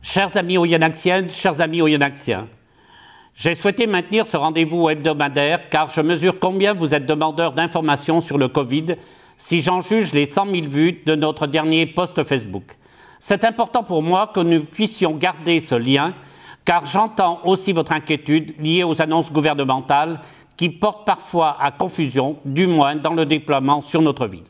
Chers amis oyonnaxiennes, chers amis oyonnaxiens, j'ai souhaité maintenir ce rendez-vous hebdomadaire car je mesure combien vous êtes demandeurs d'informations sur le Covid si j'en juge les 100 000 vues de notre dernier post Facebook. C'est important pour moi que nous puissions garder ce lien car j'entends aussi votre inquiétude liée aux annonces gouvernementales qui portent parfois à confusion, du moins dans le déploiement sur notre ville.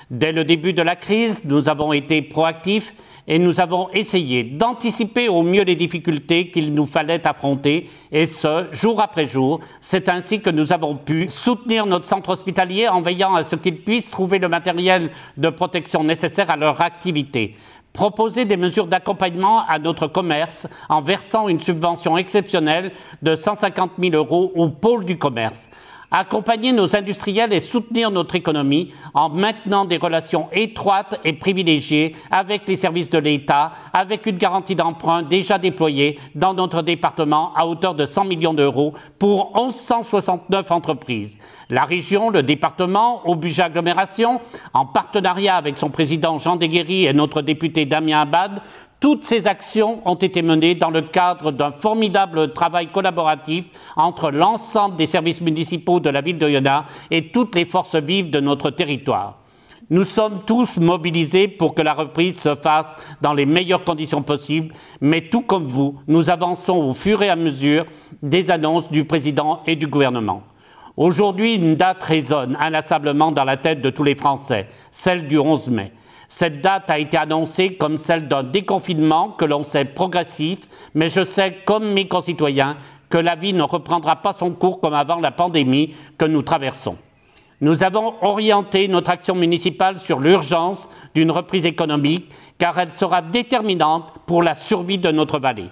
Dès le début de la crise, nous avons été proactifs et nous avons essayé d'anticiper au mieux les difficultés qu'il nous fallait affronter, et ce, jour après jour. C'est ainsi que nous avons pu soutenir notre centre hospitalier en veillant à ce qu'ils puissent trouver le matériel de protection nécessaire à leur activité. Proposer des mesures d'accompagnement à notre commerce en versant une subvention exceptionnelle de 150 000 € au pôle du commerce. Accompagner nos industriels et soutenir notre économie en maintenant des relations étroites et privilégiées avec les services de l'État, avec une garantie d'emprunt déjà déployée dans notre département à hauteur de 100 millions d'euros pour 1169 entreprises. La région, le département, au budget agglomération, en partenariat avec son président Jean Deguerry et notre député Damien Abad, toutes ces actions ont été menées dans le cadre d'un formidable travail collaboratif entre l'ensemble des services municipaux de la ville d'Oyonnax et toutes les forces vives de notre territoire. Nous sommes tous mobilisés pour que la reprise se fasse dans les meilleures conditions possibles, mais tout comme vous, nous avançons au fur et à mesure des annonces du président et du gouvernement. Aujourd'hui, une date résonne inlassablement dans la tête de tous les Français, celle du 11 mai. Cette date a été annoncée comme celle d'un déconfinement que l'on sait progressif, mais je sais, comme mes concitoyens, que la vie ne reprendra pas son cours comme avant la pandémie que nous traversons. Nous avons orienté notre action municipale sur l'urgence d'une reprise économique, car elle sera déterminante pour la survie de notre vallée.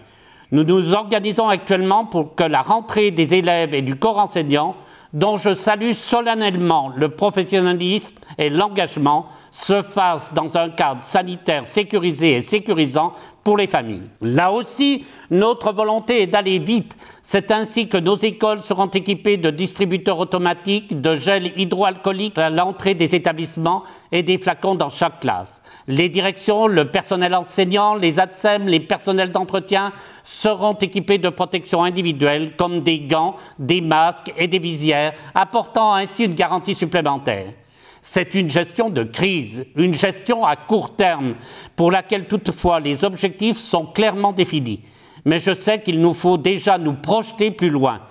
Nous nous organisons actuellement pour que la rentrée des élèves et du corps enseignant, dont je salue solennellement le professionnalisme et l'engagement, se fasse dans un cadre sanitaire sécurisé et sécurisant pour les familles. Là aussi, notre volonté est d'aller vite. C'est ainsi que nos écoles seront équipées de distributeurs automatiques, de gel hydroalcoolique à l'entrée des établissements et des flacons dans chaque classe. Les directions, le personnel enseignant, les ATSEM, les personnels d'entretien seront équipés de protection individuelle comme des gants, des masques et des visières, apportant ainsi une garantie supplémentaire. C'est une gestion de crise, une gestion à court terme, pour laquelle toutefois les objectifs sont clairement définis. Mais je sais qu'il nous faut déjà nous projeter plus loin.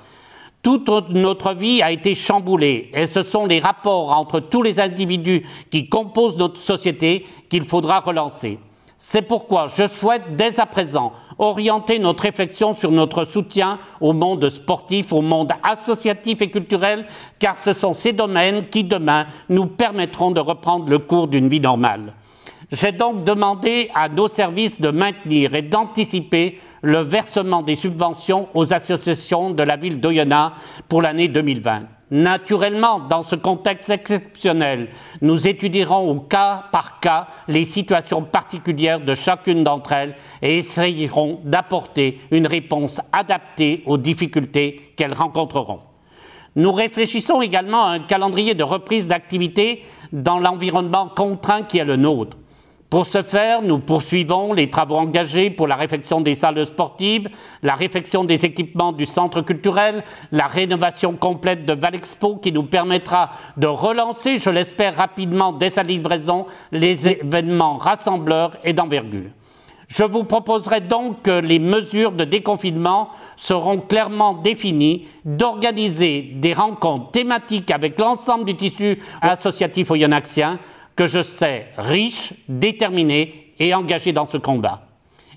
Toute notre vie a été chamboulée et ce sont les rapports entre tous les individus qui composent notre société qu'il faudra relancer. C'est pourquoi je souhaite dès à présent orienter notre réflexion sur notre soutien au monde sportif, au monde associatif et culturel, car ce sont ces domaines qui, demain, nous permettront de reprendre le cours d'une vie normale. J'ai donc demandé à nos services de maintenir et d'anticiper le versement des subventions aux associations de la ville d'Oyonnax pour l'année 2020. Naturellement, dans ce contexte exceptionnel, nous étudierons au cas par cas les situations particulières de chacune d'entre elles et essayerons d'apporter une réponse adaptée aux difficultés qu'elles rencontreront. Nous réfléchissons également à un calendrier de reprise d'activité dans l'environnement contraint qui est le nôtre. Pour ce faire, nous poursuivons les travaux engagés pour la réfection des salles sportives, la réfection des équipements du centre culturel, la rénovation complète de Valexpo qui nous permettra de relancer, je l'espère rapidement dès sa livraison, les événements rassembleurs et d'envergure. Je vous proposerai donc que les mesures de déconfinement seront clairement définies, d'organiser des rencontres thématiques avec l'ensemble du tissu associatif oyonnaxien, que je sais riche, déterminé et engagé dans ce combat.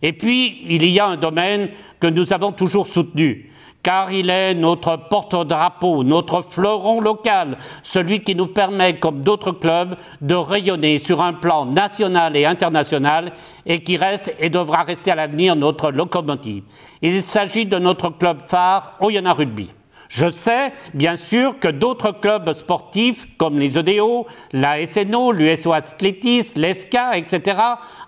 Et puis, il y a un domaine que nous avons toujours soutenu, car il est notre porte-drapeau, notre fleuron local, celui qui nous permet, comme d'autres clubs, de rayonner sur un plan national et international et qui reste et devra rester à l'avenir notre locomotive. Il s'agit de notre club phare, Oyonnax Rugby. Je sais, bien sûr, que d'autres clubs sportifs, comme les EDO, la SNO, l'USO Athlétis, l'ESCA, etc.,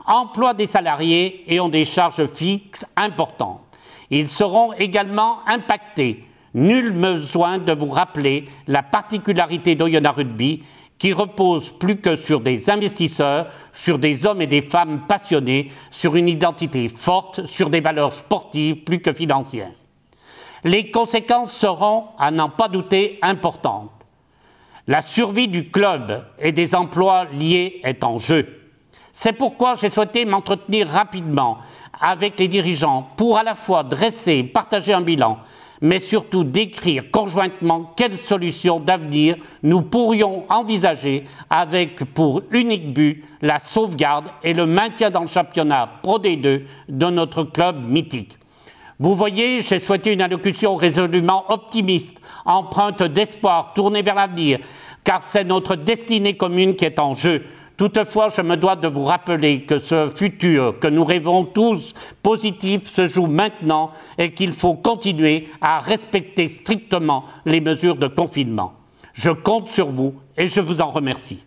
emploient des salariés et ont des charges fixes importantes. Ils seront également impactés. Nul besoin de vous rappeler la particularité d'Oyonnax Rugby, qui repose plus que sur des investisseurs, sur des hommes et des femmes passionnés, sur une identité forte, sur des valeurs sportives plus que financières. Les conséquences seront, à n'en pas douter, importantes. La survie du club et des emplois liés est en jeu. C'est pourquoi j'ai souhaité m'entretenir rapidement avec les dirigeants pour à la fois dresser et partager un bilan, mais surtout décrire conjointement quelles solutions d'avenir nous pourrions envisager avec pour unique but la sauvegarde et le maintien dans le championnat Pro D2 de notre club mythique. Vous voyez, j'ai souhaité une allocution résolument optimiste, empreinte d'espoir, tournée vers l'avenir, car c'est notre destinée commune qui est en jeu. Toutefois, je me dois de vous rappeler que ce futur que nous rêvons tous positif se joue maintenant et qu'il faut continuer à respecter strictement les mesures de confinement. Je compte sur vous et je vous en remercie.